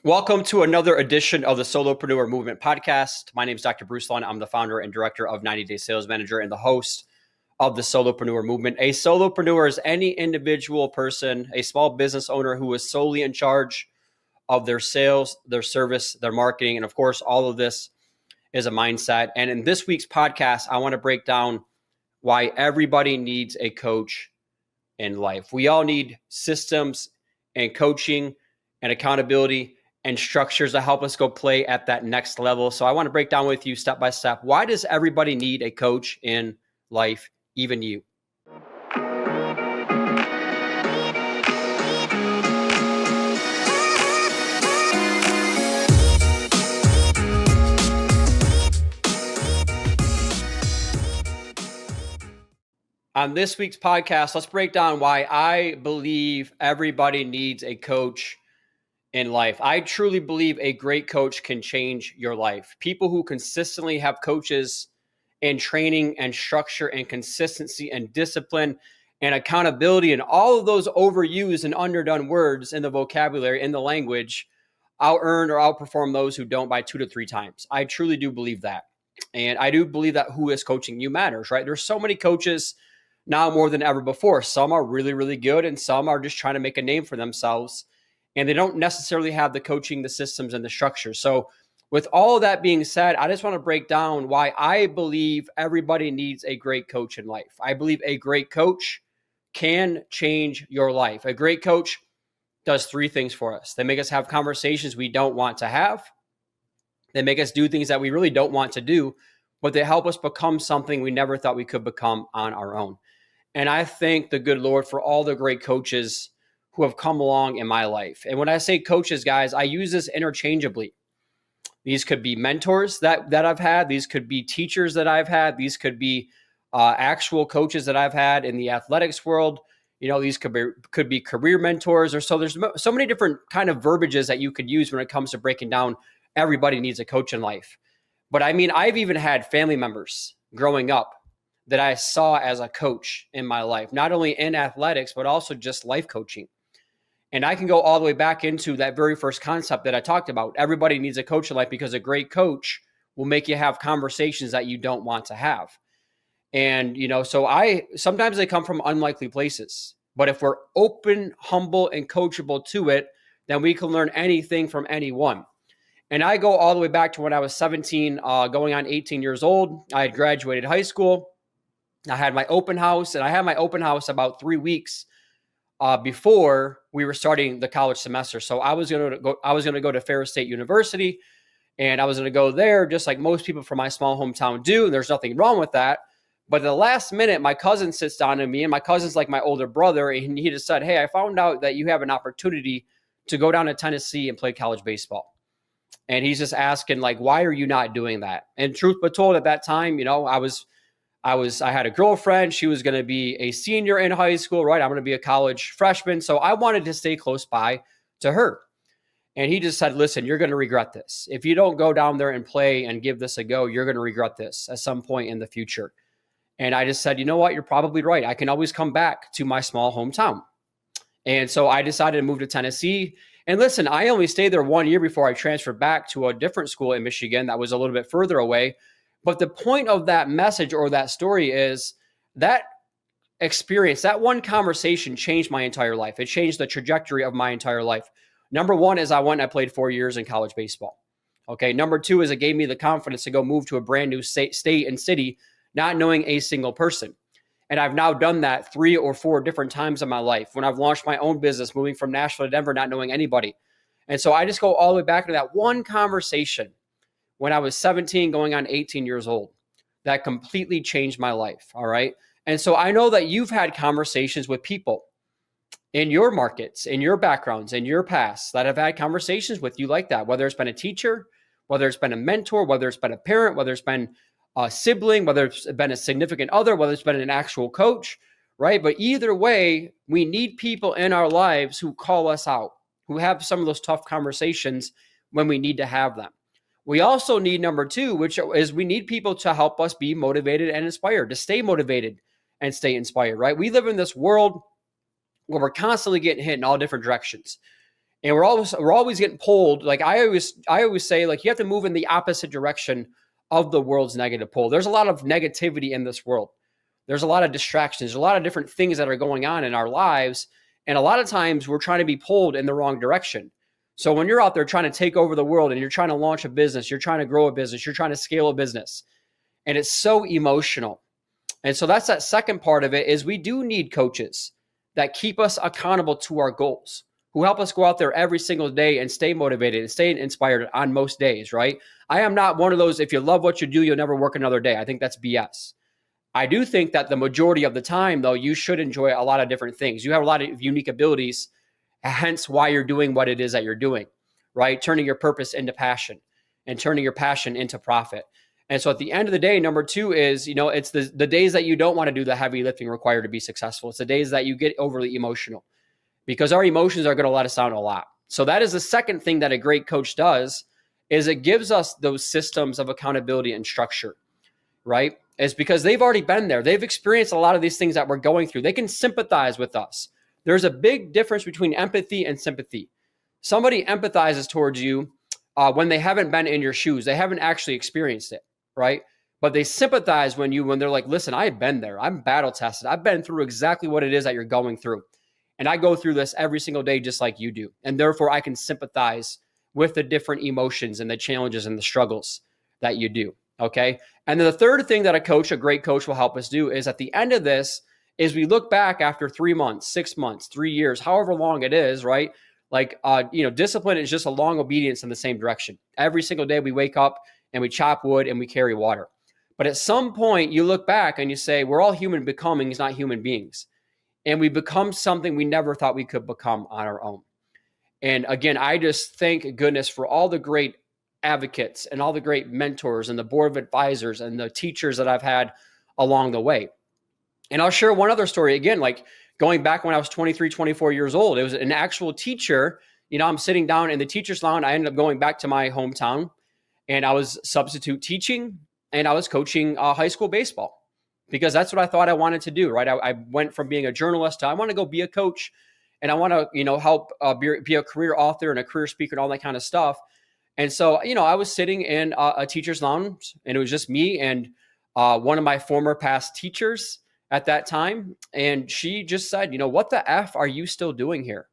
Welcome to another edition of the Solopreneur Movement Podcast. My name is Dr. Bruce Lund. I'm the founder and director of 90 Day Sales Manager and the host of the Solopreneur Movement. A solopreneur is any individual person, a small business owner who is solely in charge of their sales, their service, their marketing, and of course, all of this is a mindset. And in this week's podcast, I want to break down why everybody needs a coach in life. We all need systems and coaching and accountability and structures to help us go play at that next level. So I want to break down with you step by step. Why does everybody need a coach in life, even you? On this week's podcast, let's break down why I believe everybody needs a coach in life. I truly believe a great coach can change your life. People who consistently have coaches and training and structure and consistency and discipline and accountability and all of those overused and underdone words in the vocabulary, in the language, out-earn or outperform those who don't by 2 to 3 times. I truly do believe that. And I do believe that who is coaching you matters, right? There's so many coaches now more than ever before. Some are really, really good and some are just trying to make a name for themselves. And they don't necessarily have the coaching, the systems, and the structure. So with all of that being said, I just want to break down why I believe everybody needs a great coach in life. I believe a great coach can change your life. A great coach does 3 things for us. They make us have conversations we don't want to have. They make us do things that we really don't want to do, but they help us become something we never thought we could become on our own. And I thank the good Lord for all the great coaches who have come along in my life. And when I say coaches, guys, I use this interchangeably. These could be mentors that I've had. These could be teachers that I've had. These could be actual coaches that I've had in the athletics world. You know, these could be career mentors, or so there's so many different kind of verbiages that you could use when it comes to breaking down everybody needs a coach in life. But I mean, I've even had family members growing up that I saw as a coach in my life, not only in athletics, but also just life coaching. And I can go all the way back into that very first concept that I talked about. Everybody needs a coach in life because a great coach will make you have conversations that you don't want to have. And, you know, so sometimes they come from unlikely places, but if we're open, humble, and coachable to it, then we can learn anything from anyone. And I go all the way back to when I was 17, going on 18 years old. I had graduated high school. I had my open house, and I had my open house about 3 weeks before we were starting the college semester. So I was going to go to Ferris State University, and I was going to go there just like most people from my small hometown do. And there's nothing wrong with that. But at the last minute, my cousin sits down to me, and my cousin's like my older brother. And he just said, "Hey, I found out that you have an opportunity to go down to Tennessee and play college baseball." And he's just asking, like, why are you not doing that? And truth be told, at that time, you know, I had a girlfriend. She was going to be a senior in high school, right? I'm going to be a college freshman. So I wanted to stay close by to her. And he just said, "Listen, you're going to regret this. If you don't go down there and play and give this a go, you're going to regret this at some point in the future." And I just said, "You know what? You're probably right. I can always come back to my small hometown." And so I decided to move to Tennessee. And listen, I only stayed there 1 year before I transferred back to a different school in Michigan that was a little bit further away. But the point of that message or that story is that experience, that one conversation changed my entire life. It changed the trajectory of my entire life. Number one is I went and I played 4 years in college baseball. Okay. Number two is it gave me the confidence to go move to a brand new state and city, not knowing a single person. And I've now done that 3 or 4 different times in my life when I've launched my own business, moving from Nashville to Denver, not knowing anybody. And so I just go all the way back to that one conversation when I was 17 going on 18 years old that completely changed my life. All right. And so I know that you've had conversations with people in your markets, in your backgrounds, in your past that have had conversations with you like that, whether it's been a teacher, whether it's been a mentor, whether it's been a parent, whether it's been a sibling, whether it's been a significant other, whether it's been an actual coach, right? But either way, we need people in our lives who call us out, who have some of those tough conversations when we need to have them. We also need number 2, which is we need people to help us be motivated and inspired, to stay motivated and stay inspired, right? We live in this world where we're constantly getting hit in all different directions. And we're always getting pulled. Like I always say, like, you have to move in the opposite direction of the world's negative pull. There's a lot of negativity in this world. There's a lot of distractions. There's a lot of different things that are going on in our lives. And a lot of times we're trying to be pulled in the wrong direction. So when you're out there trying to take over the world and you're trying to launch a business, you're trying to grow a business, you're trying to scale a business, and it's so emotional. And so that's that second part of it is we do need coaches that keep us accountable to our goals, who help us go out there every single day and stay motivated and stay inspired on most days, right? I am not one of those, if you love what you do, you'll never work another day. I think that's BS. I do think that the majority of the time, though, you should enjoy a lot of different things. You have a lot of unique abilities, hence why you're doing what it is that you're doing, right? Turning your purpose into passion and turning your passion into profit. And so at the end of the day, number two is, it's the days that you don't want to do the heavy lifting required to be successful. It's the days that you get overly emotional, because our emotions are going to let us down a lot. So that is the second thing that a great coach does, is it gives us those systems of accountability and structure, right? It's because they've already been there. They've experienced a lot of these things that we're going through. They can sympathize with us. There's a big difference between empathy and sympathy. Somebody empathizes towards you when they haven't been in your shoes. They haven't actually experienced it, right? But they sympathize when they're like, listen, I've been there. I'm battle tested. I've been through exactly what it is that you're going through. And I go through this every single day, just like you do. And therefore I can sympathize with the different emotions and the challenges and the struggles that you do. Okay. And then the third thing that a great coach will help us do is, at the end of this, is we look back after 3 months, 6 months, 3 years, however long it is, right? Like, discipline is just a long obedience in the same direction. Every single day we wake up and we chop wood and we carry water. But at some point you look back and you say, we're all human becomings, not human beings. And we become something we never thought we could become on our own. And again, I just thank goodness for all the great advocates and all the great mentors and the board of advisors and the teachers that I've had along the way. And I'll share one other story again, like going back when I was 23, 24 years old. It was an actual teacher. I'm sitting down in the teacher's lounge. I ended up going back to my hometown, and I was substitute teaching, and I was coaching high school baseball, because that's what I thought I wanted to do, right? I went from being a journalist to I want to go be a coach, and I want to, help be a career author and a career speaker and all that kind of stuff. And so, I was sitting in a teacher's lounge, and it was just me and one of my former past teachers at that time. And she just said, what the F are you still doing here?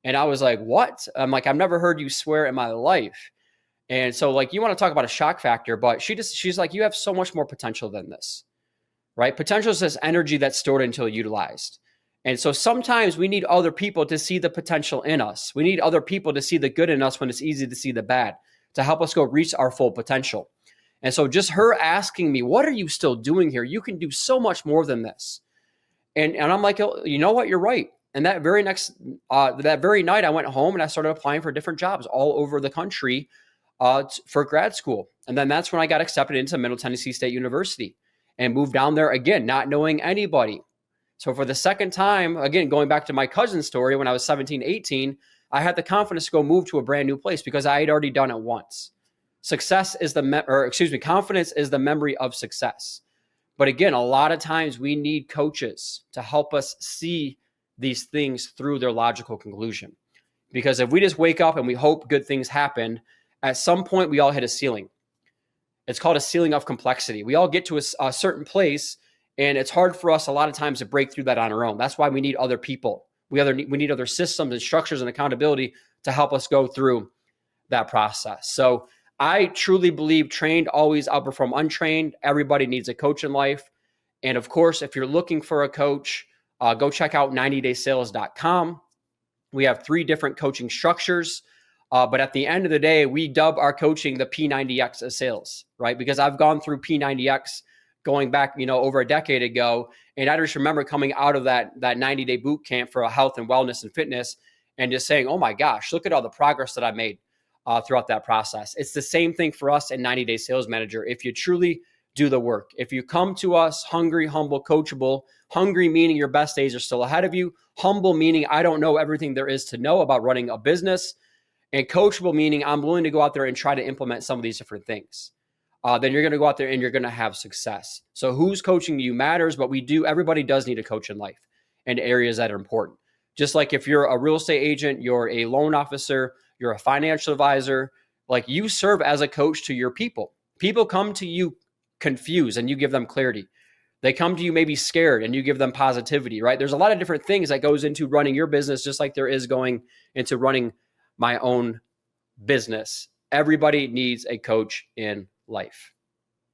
And I was like, what? I'm like, I've never heard you swear in my life. And so, like, you want to talk about a shock factor, but she's like, you have so much more potential than this, right? Potential is this energy that's stored until utilized. And so sometimes we need other people to see the potential in us. We need other people to see the good in us when it's easy to see the bad, to help us go reach our full potential. And so just her asking me, what are you still doing here? You can do so much more than this. And I'm like, you know what? You're right. And that very night I went home and I started applying for different jobs all over the country for grad school. And then that's when I got accepted into Middle Tennessee State University and moved down there again, not knowing anybody. So for the second time, again, going back to my cousin's story, when I was 17, 18, I had the confidence to go move to a brand new place because I had already done it once. Confidence is the memory of success. But again, a lot of times we need coaches to help us see these things through their logical conclusion. Because if we just wake up and we hope good things happen, at some point we all hit a ceiling. It's called a ceiling of complexity. We all get to a certain place, and it's hard for us a lot of times to break through that on our own. That's why we need other people. We need other systems and structures and accountability to help us go through that process. So I truly believe trained always outperform untrained. Everybody needs a coach in life. And of course, if you're looking for a coach, go check out 90daysales.com. We have 3 different coaching structures. But at the end of the day, we dub our coaching the P90X of sales, right? Because I've gone through P90X going back, over a decade ago. And I just remember coming out of that 90-day boot camp for a health and wellness and fitness and just saying, oh my gosh, look at all the progress that I made throughout that process. It's the same thing for us in 90 Day Sales Manager. If you truly do the work, if you come to us hungry, humble, coachable, hungry meaning your best days are still ahead of you, humble meaning I don't know everything there is to know about running a business, and coachable meaning I'm willing to go out there and try to implement some of these different things, then you're going to go out there and you're going to have success. So who's coaching you matters, but everybody does need a coach in life and areas that are important. Just like if you're a real estate agent, you're a loan officer, you're a financial advisor, like you serve as a coach to your people. People come to you confused and you give them clarity. They come to you maybe scared and you give them positivity, right? There's a lot of different things that goes into running your business, just like there is going into running my own business. Everybody needs a coach in life.